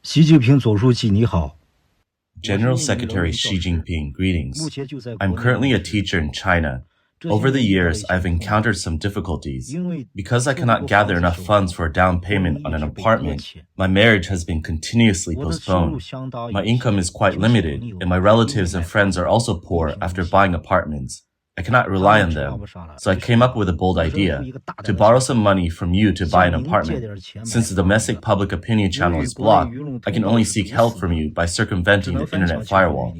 习近平总书记你好。 General Secretary Xi Jinping, greetings. I'm currently a teacher in China. Over the years, I've encountered some difficulties. Because I cannot gather enough funds for a down payment on an apartment, my marriage has been continuously postponed. My income is quite limited, and my relatives and friends are also poor after buying apartments. I cannot rely on them, so I came up with a bold idea, to borrow some money from you to buy an apartment. Since the domestic public opinion channel is blocked, I can only seek help from you by circumventing the internet firewall.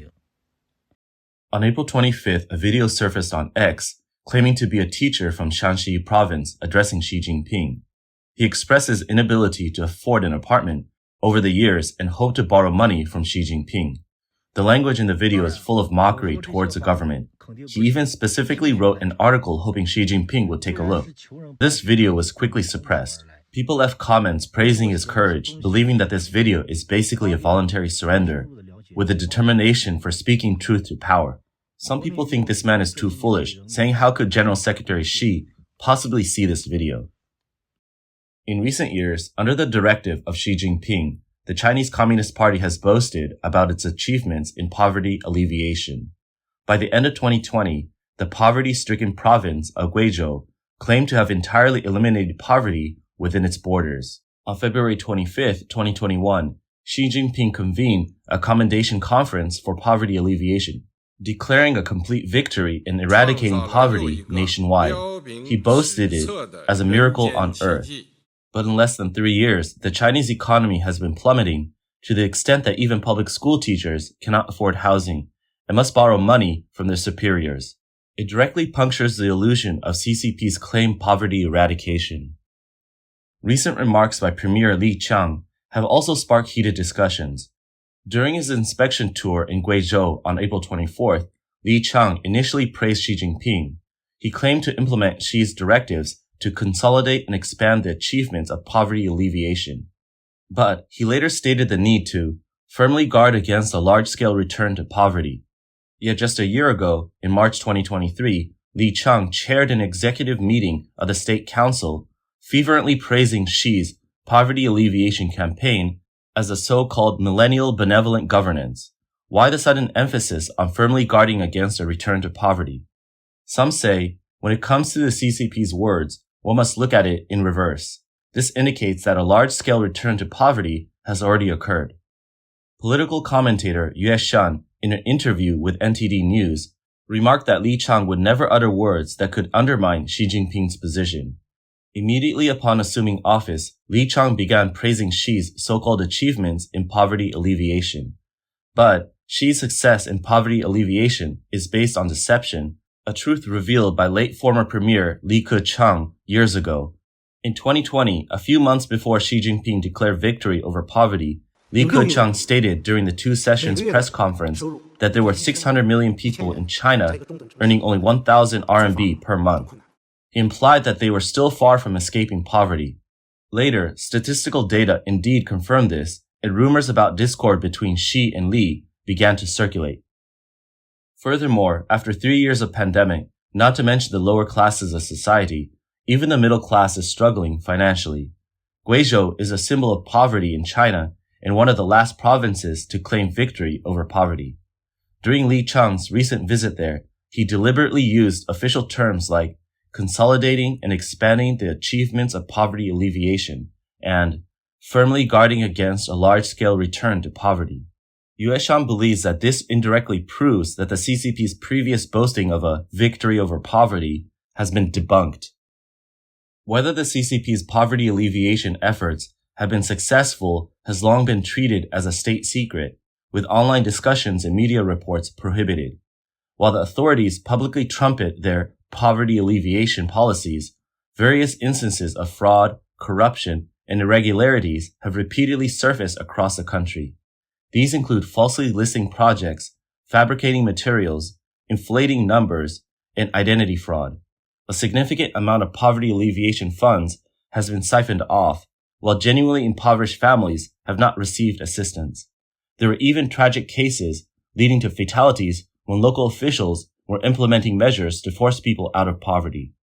On April 25th, a video surfaced on X claiming to be a teacher from Shaanxi province addressing Xi Jinping. He expressed his inability to afford an apartment over the years and hoped to borrow money from Xi Jinping. The language in the video is full of mockery towards the government. He even specifically wrote an article hoping Xi Jinping would take a look. This video was quickly suppressed. People left comments praising his courage, believing that this video is basically a voluntary surrender, with a determination for speaking truth to power. Some people think this man is too foolish, saying how could General Secretary Xi possibly see this video? In recent years, under the directive of Xi Jinping, the Chinese Communist Party has boasted about its achievements in poverty alleviation. By the end of 2020, the poverty-stricken province of Guizhou claimed to have entirely eliminated poverty within its borders. On February 25, 2021, Xi Jinping convened a commendation conference for poverty alleviation, declaring a complete victory in eradicating poverty nationwide. He boasted it as a miracle on earth. But in less than 3 years, the Chinese economy has been plummeting to the extent that even public school teachers cannot afford housing and must borrow money from their superiors. It directly punctures the illusion of CCP's claimed poverty eradication. Recent remarks by Premier Li Qiang have also sparked heated discussions. During his inspection tour in Guizhou on April 24th, Li Qiang initially praised Xi Jinping. He claimed to implement Xi's directives to consolidate and expand the achievements of poverty alleviation. But he later stated the need to firmly guard against a large-scale return to poverty. Yet just a year ago, in March 2023, Li Qiang chaired an executive meeting of the State Council, fervently praising Xi's poverty alleviation campaign as a so-called millennial benevolent governance. Why the sudden emphasis on firmly guarding against a return to poverty? Some say, when it comes to the CCP's words, one must look at it in reverse. This indicates that a large-scale return to poverty has already occurred. Political commentator Yue Shan, in an interview with NTD News, remarked that Li Qiang would never utter words that could undermine Xi Jinping's position. Immediately upon assuming office, Li Qiang began praising Xi's so-called achievements in poverty alleviation. But Xi's success in poverty alleviation is based on deception, a truth revealed by late former Premier Li Keqiang years ago. In 2020, a few months before Xi Jinping declared victory over poverty, Li Keqiang stated during the Two Sessions press conference that there were 600 million people in China earning only 1,000 RMB per month. He implied that they were still far from escaping poverty. Later, statistical data indeed confirmed this, and rumors about discord between Xi and Li began to circulate. Furthermore, after 3 years of pandemic, not to mention the lower classes of society, even the middle class is struggling financially. Guizhou is a symbol of poverty in China and one of the last provinces to claim victory over poverty. During Li Qiang's recent visit there, he deliberately used official terms like consolidating and expanding the achievements of poverty alleviation and firmly guarding against a large-scale return to poverty. Yue Shan believes that this indirectly proves that the CCP's previous boasting of a victory over poverty has been debunked. Whether the CCP's poverty alleviation efforts have been successful has long been treated as a state secret, with online discussions and media reports prohibited. While the authorities publicly trumpet their poverty alleviation policies, various instances of fraud, corruption, and irregularities have repeatedly surfaced across the country. These include falsely listing projects, fabricating materials, inflating numbers, and identity fraud. A significant amount of poverty alleviation funds has been siphoned off, while genuinely impoverished families have not received assistance. There were even tragic cases leading to fatalities when local officials were implementing measures to force people out of poverty.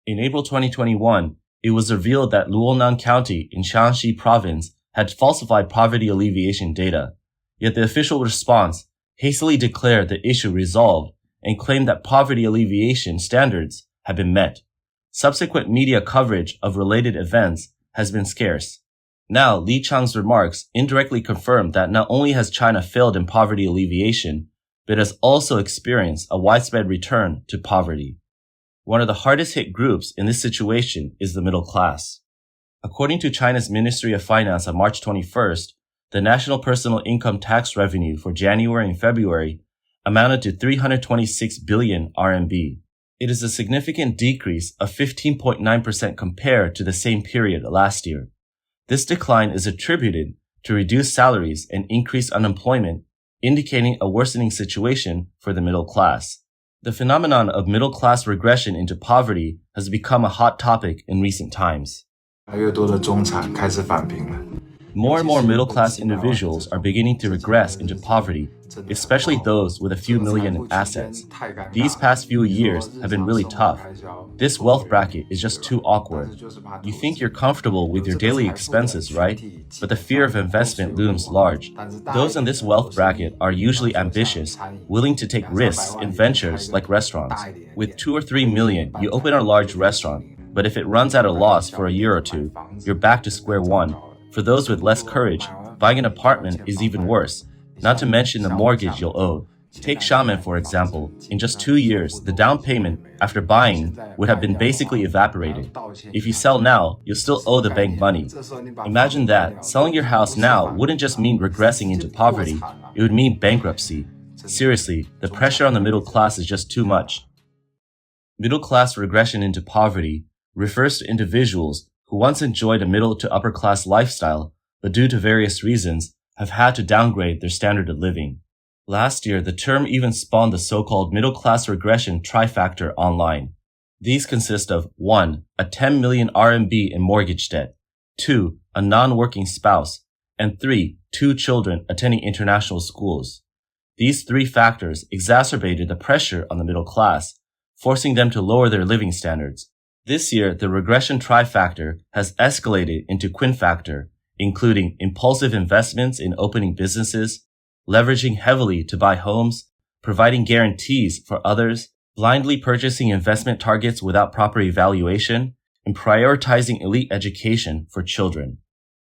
In April 2021, it was revealed that Luonan County in Shaanxi province had falsified poverty alleviation data, yet the official response hastily declared the issue resolved and claimed that poverty alleviation standards had been met. Subsequent media coverage of related events has been scarce. Now, Li Chang's remarks indirectly confirm that not only has China failed in poverty alleviation, but has also experienced a widespread return to poverty. One of the hardest hit groups in this situation is the middle class. According to China's Ministry of Finance on March 21st, the national personal income tax revenue for January and February amounted to 326 billion RMB. It is a significant decrease of 15.9% compared to the same period last year. This decline is attributed to reduced salaries and increased unemployment, indicating a worsening situation for the middle class. The phenomenon of middle-class regression into poverty has become a hot topic in recent times. More and more middle-class individuals are beginning to regress into poverty, especially those with a few million in assets. These past few years have been really tough. This wealth bracket is just too awkward. You think you're comfortable with your daily expenses, right? But the fear of investment looms large. Those in this wealth bracket are usually ambitious, willing to take risks in ventures like restaurants. With 2 or 3 million, you open a large restaurant, but if it runs at a loss for a year or two, you're back to square one. For those with less courage, buying an apartment is even worse, not to mention the mortgage you'll owe. Take Xiamen, for example. In just 2 years, the down payment after buying would have been basically evaporated. If you sell now, you'll still owe the bank money. Imagine that. Selling your house now wouldn't just mean regressing into poverty, it would mean bankruptcy. Seriously, the pressure on the middle class is just too much. Middle class regression into poverty refers to individuals who once enjoyed a middle to upper class lifestyle, but due to various reasons, have had to downgrade their standard of living. Last year, the term even spawned the so-called middle-class regression trifactor online. These consist of 1. A 10 million RMB in mortgage debt, 2. A non-working spouse, and 3. 2 children attending international schools. These 3 factors exacerbated the pressure on the middle class, forcing them to lower their living standards. This year, the regression trifactor has escalated into quinfactor, including impulsive investments in opening businesses, leveraging heavily to buy homes, providing guarantees for others, blindly purchasing investment targets without proper evaluation, and prioritizing elite education for children.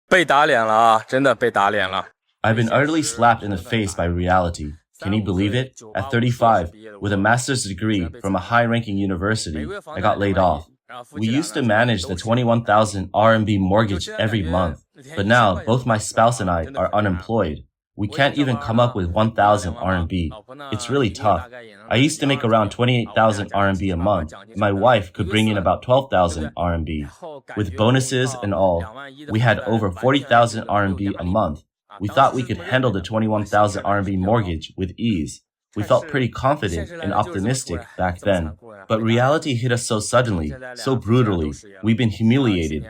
被打脸了啊，真的被打脸了。 I've been utterly slapped in the face by reality. Can you believe it? At 35, with a master's degree from a high-ranking university, I got laid off. We used to manage the 21,000 RMB mortgage every month, but now both my spouse and I are unemployed. We can't even come up with 1,000 RMB. It's really tough. I used to make around 28,000 RMB a month. My wife could bring in about 12,000 RMB. With bonuses and all, we had over 40,000 RMB a month. We thought we could handle the 21,000 RMB mortgage with ease. We felt pretty confident and optimistic back then. But reality hit us so suddenly, so brutally, we've been humiliated.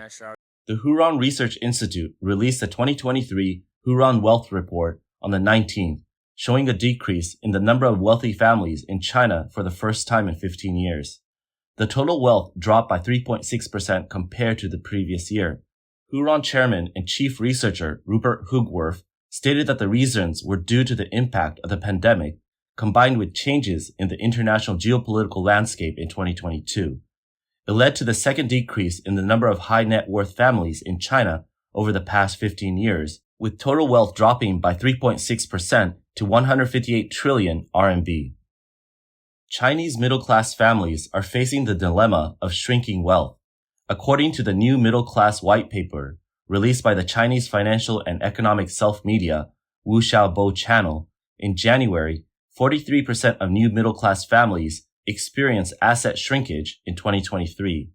The Huron Research Institute released the 2023 Huron Wealth Report on the 19th, showing a decrease in the number of wealthy families in China for the first time in 15 years. The total wealth dropped by 3.6% compared to the previous year. Huron chairman and chief researcher Rupert Hugworth stated that the reasons were due to the impact of the pandemic combined with changes in the international geopolitical landscape in 2022. It led to the second decrease in the number of high net worth families in China over the past 15 years, with total wealth dropping by 3.6% to 158 trillion RMB. Chinese middle-class families are facing the dilemma of shrinking wealth. According to the new middle-class white paper released by the Chinese financial and economic self-media Wu Xiaobo channel, in January, 43% of new middle-class families experienced asset shrinkage in 2023.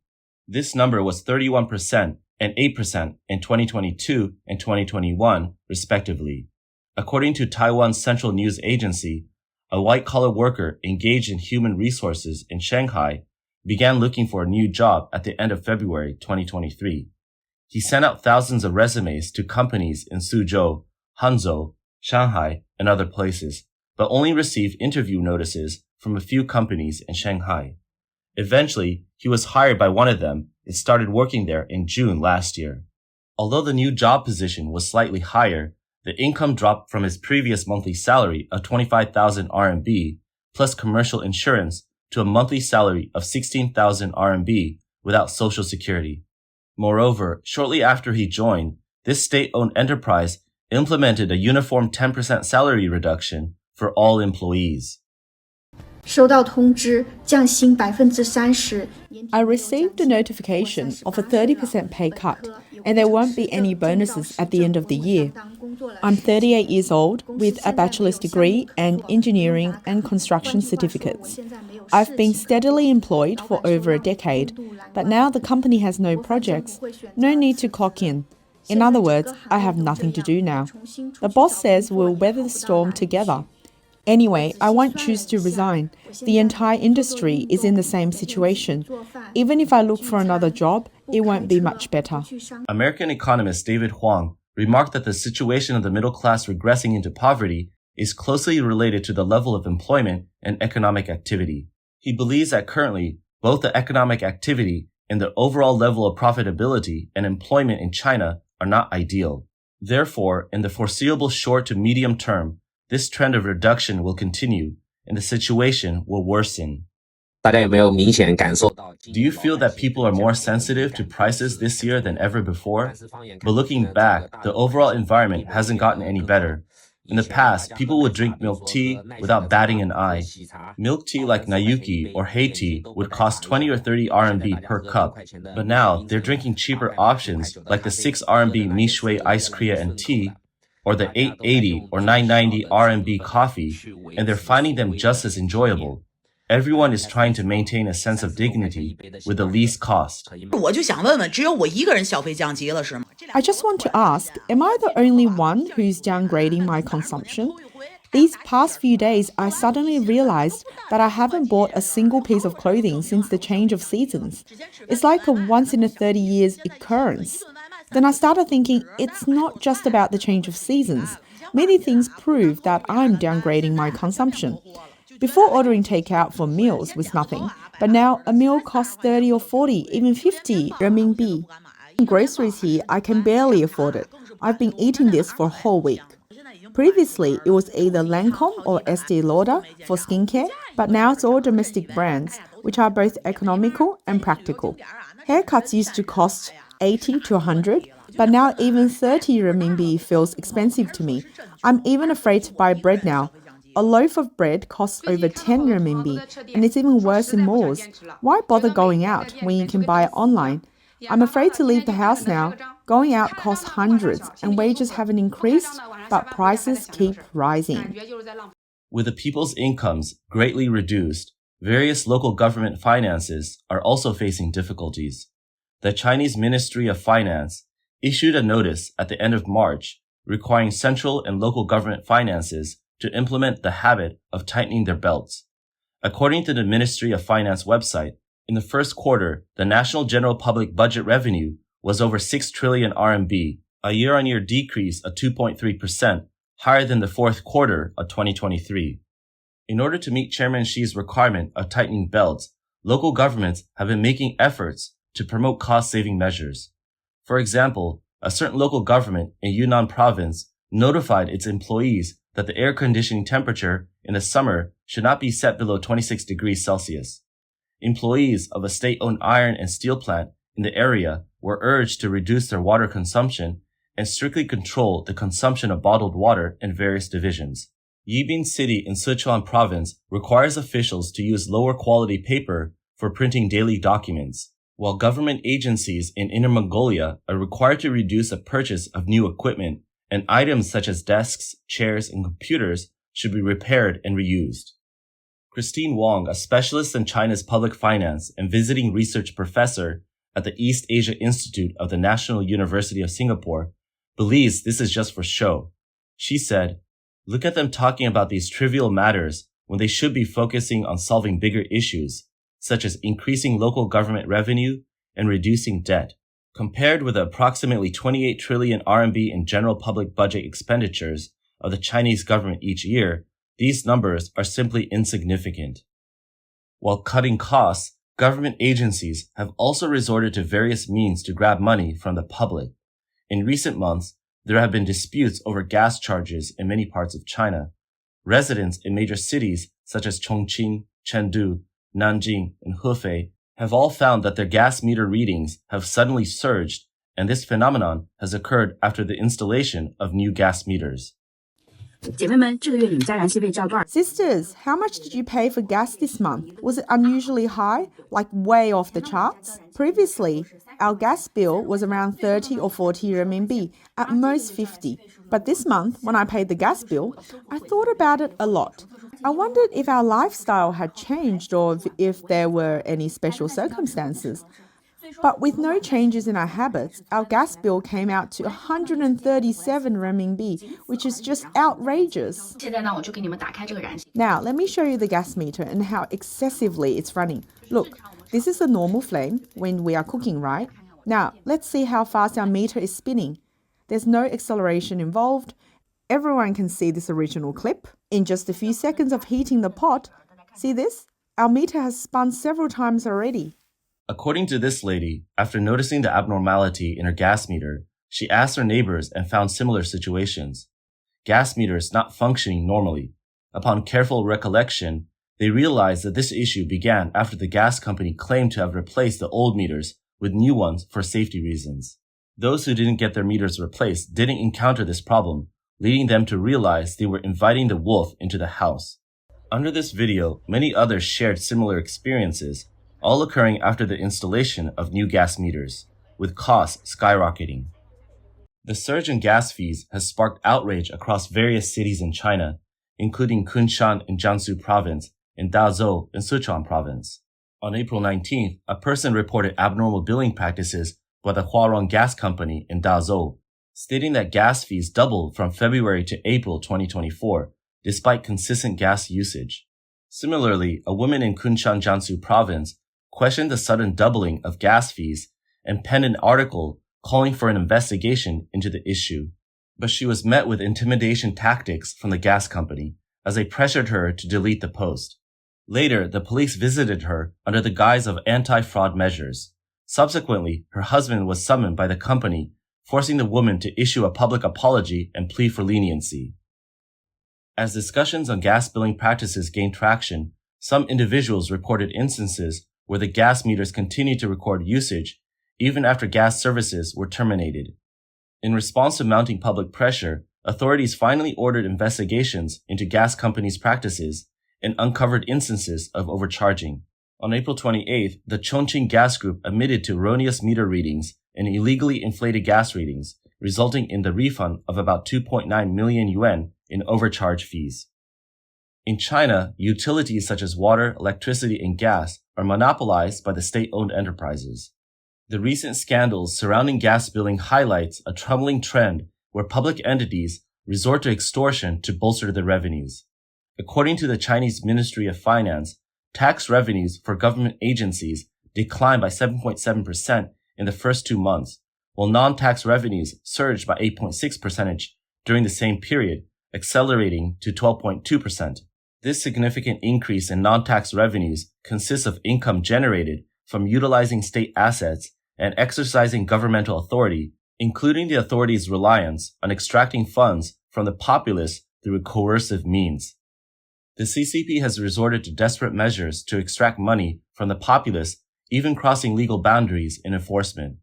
This number was 31% and 8% in 2022 and 2021, respectively. According to Taiwan's Central News Agency, a white-collar worker engaged in human resources in Shanghai began looking for a new job at the end of February 2023. He sent out thousands of resumes to companies in Suzhou, Hangzhou, Shanghai, and other places, but only received interview notices from a few companies in Shanghai. Eventually, he was hired by one of them and started working there in June last year. Although the new job position was slightly higher, the income dropped from his previous monthly salary of 25,000 RMB plus commercial insurance to a monthly salary of 16,000 RMB without social security. Moreover, shortly after he joined, this state-owned enterprise implemented a uniform 10% salary reduction for all employees. 收到通知，降薪30%。I received a notification of a 30% pay cut, and there won't be any bonuses at the end of the year. I'm 38 years old with a bachelor's degree and engineering and construction certificates. I've been steadily employed for over a decade, but now the company has no projects, no need to clock in. In other words, I have nothing to do now. The boss says we'll weather the storm together. Anyway, I won't choose to resign. The entire industry is in the same situation. Even if I look for another job, it won't be much better. American economist David Huang remarked that the situation of the middle class regressing into poverty is closely related to the level of employment and economic activity. He believes that currently, both the economic activity and the overall level of profitability and employment in China are not ideal. Therefore, in the foreseeable short to medium term, this trend of reduction will continue and the situation will worsen. Do you feel that people are more sensitive to prices this year than ever before? But looking back, the overall environment hasn't gotten any better. In the past, people would drink milk tea without batting an eye. Milk tea like Nayuki or Haiti would cost 20 or 30 RMB per cup, but now they're drinking cheaper options like the 6 RMB Mishui Ice Kriya and tea, or the 880 or 990 RMB coffee, and they're finding them just as enjoyable. Everyone is trying to maintain a sense of dignity with the least cost. I just want to ask, am I the only one who's downgrading my consumption? These past few days, I suddenly realized that I haven't bought a single piece of clothing since the change of seasons. It's like a once in a 30 years occurrence. Then I started thinking it's not just about the change of seasons. Many things prove that I'm downgrading my consumption. Before, ordering takeout for meals was nothing, but now a meal costs 30 or 40, even 50 renminbi. In groceries here, I can barely afford it. I've been eating this for a whole week. Previously, it was either Lancome or Estee Lauder for skincare, but now it's all domestic brands, which are both economical and practical. Haircuts used to cost 80 to 100, but now even 30 renminbi feels expensive to me. I'm even afraid to buy bread now. A loaf of bread costs over 10 renminbi, and it's even worse in malls. Why bother going out when you can buy it online? I'm afraid to leave the house now. Going out costs hundreds, and wages haven't increased, but prices keep rising. With the people's incomes greatly reduced, various local government finances are also facing difficulties. The Chinese Ministry of Finance issued a notice at the end of March requiring central and local government finances to implement the habit of tightening their belts. According to the Ministry of Finance website, in the first quarter, the national general public budget revenue was over 6 trillion RMB, a year-on-year decrease of 2.3%, higher than the fourth quarter of 2023. In order to meet Chairman Xi's requirement of tightening belts, local governments have been making efforts to promote cost-saving measures. For example, a certain local government in Yunnan province notified its employees that the air conditioning temperature in the summer should not be set below 26 degrees Celsius. Employees of a state-owned iron and steel plant in the area were urged to reduce their water consumption and strictly control the consumption of bottled water in various divisions. Yibin City in Sichuan province requires officials to use lower quality paper for printing daily documents, while government agencies in Inner Mongolia are required to reduce the purchase of new equipment, and items such as desks, chairs, and computers should be repaired and reused. Christine Wong, a specialist in China's public finance and visiting research professor at the East Asia Institute of the National University of Singapore, believes this is just for show. She said, "Look at them talking about these trivial matters when they should be focusing on solving bigger issues, such as increasing local government revenue and reducing debt. Compared with the approximately 28 trillion RMB in general public budget expenditures of the Chinese government each year, these numbers are simply insignificant." While cutting costs, government agencies have also resorted to various means to grab money from the public. In recent months, there have been disputes over gas charges in many parts of China. Residents in major cities such as Chongqing, Chengdu, Nanjing, and Hefei have all found that their gas meter readings have suddenly surged, and this phenomenon has occurred after the installation of new gas meters. Sisters, how much did you pay for gas this month? Was it unusually high, like way off the charts? Previously, our gas bill was around 30 or 40 RMB, at most 50. But this month, when I paid the gas bill, I thought about it a lot. I wondered if our lifestyle had changed or if there were any special circumstances. But with no changes in our habits, our gas bill came out to 137 renminbi, which is just outrageous. Now, let me show you the gas meter and how excessively it's running. Look, this is a normal flame when we are cooking, right? Now, let's see how fast our meter is spinning. There's no acceleration involved. Everyone can see this original clip. In just a few seconds of heating the pot, see this? Our meter has spun several times already. According to this lady, after noticing the abnormality in her gas meter, she asked her neighbors and found similar situations. Gas meters not functioning normally. Upon careful recollection, they realized that this issue began after the gas company claimed to have replaced the old meters with new ones for safety reasons. Those who didn't get their meters replaced didn't encounter this problem, leading them to realize they were inviting the wolf into the house. Under this video, many others shared similar experiences, all occurring after the installation of new gas meters, with costs skyrocketing. The surge in gas fees has sparked outrage across various cities in China, including Kunshan in Jiangsu province and Dazhou in Sichuan province. On April 19th, a person reported abnormal billing practices by the Huarong Gas Company in Dazhou, stating that gas fees doubled from February to April 2024, despite consistent gas usage. Similarly, a woman in Kunshan Jiangsu province questioned the sudden doubling of gas fees and penned an article calling for an investigation into the issue. But she was met with intimidation tactics from the gas company as they pressured her to delete the post. Later, the police visited her under the guise of anti-fraud measures. Subsequently, her husband was summoned by the company, forcing the woman to issue a public apology and plead for leniency. As discussions on gas billing practices gained traction, some individuals reported instances where the gas meters continued to record usage even after gas services were terminated. In response to mounting public pressure, authorities finally ordered investigations into gas companies' practices and uncovered instances of overcharging. On April 28th, the Chongqing Gas Group admitted to erroneous meter readings and illegally inflated gas readings, resulting in the refund of about 2.9 million yuan in overcharge fees. In China, utilities such as water, electricity, and gas are monopolized by the state-owned enterprises. The recent scandals surrounding gas billing highlights a troubling trend where public entities resort to extortion to bolster their revenues. According to the Chinese Ministry of Finance, tax revenues for government agencies declined by 7.7% in the first 2 months, while non-tax revenues surged by 8.6% during the same period, accelerating to 12.2%. This significant increase in non-tax revenues consists of income generated from utilizing state assets and exercising governmental authority, including the authority's reliance on extracting funds from the populace through coercive means. The CCP has resorted to desperate measures to extract money from the populace, even crossing legal boundaries in enforcement.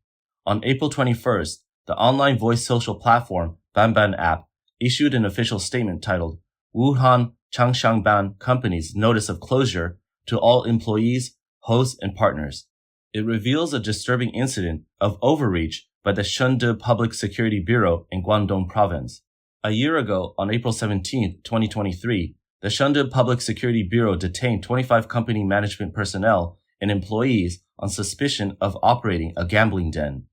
On April 21st, the online voice social platform Banban app issued an official statement titled Wuhan Changshanban Company's Notice of Closure to all employees, hosts, and partners. It reveals a disturbing incident of overreach by the Shende Public Security Bureau in Guangdong Province. A year ago, on April 17, 2023, the Shende Public Security Bureau detained 25 company management personnel and employees on suspicion of operating a gambling den.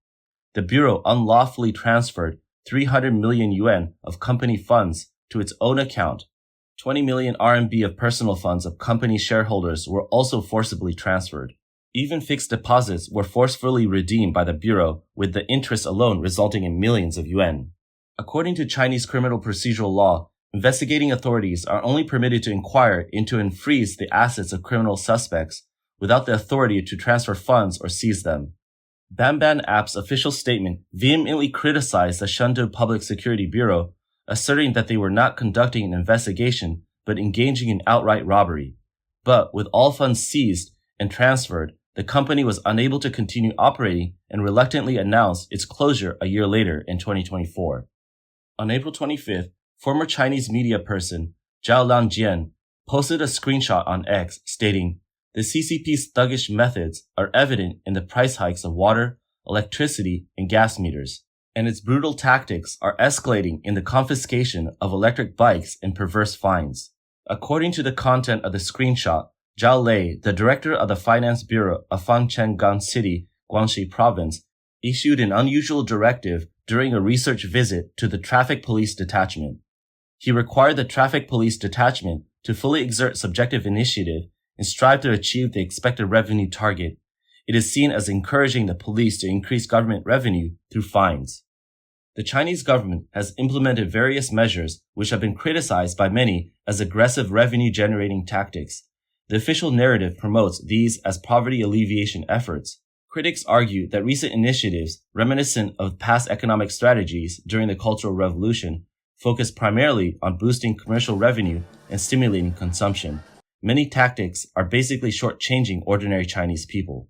The Bureau unlawfully transferred 300 million yuan of company funds to its own account. 20 million RMB of personal funds of company shareholders were also forcibly transferred. Even fixed deposits were forcefully redeemed by the Bureau, with the interest alone resulting in millions of yuan. According to Chinese criminal procedural law, investigating authorities are only permitted to inquire into and freeze the assets of criminal suspects without the authority to transfer funds or seize them. Banban app's official statement vehemently criticized the Shenzhou Public Security Bureau, asserting that they were not conducting an investigation but engaging in outright robbery. But with all funds seized and transferred, the company was unable to continue operating and reluctantly announced its closure a year later in 2024. On April 25th, former Chinese media person Zhao Langjian posted a screenshot on X stating, "The CCP's thuggish methods are evident in the price hikes of water, electricity, and gas meters, and its brutal tactics are escalating in the confiscation of electric bikes and perverse fines." According to the content of the screenshot, Zhao Lei, the director of the Finance Bureau of Fangchenggang City, Guangxi Province, issued an unusual directive during a research visit to the Traffic Police Detachment. He required the Traffic Police Detachment to fully exert subjective initiative and strive to achieve the expected revenue target. It is seen as encouraging the police to increase government revenue through fines. The Chinese government has implemented various measures which have been criticized by many as aggressive revenue-generating tactics. The official narrative promotes these as poverty alleviation efforts. Critics argue that recent initiatives, reminiscent of past economic strategies during the Cultural Revolution, focus primarily on boosting commercial revenue and stimulating consumption. Many tactics are basically shortchanging ordinary Chinese people.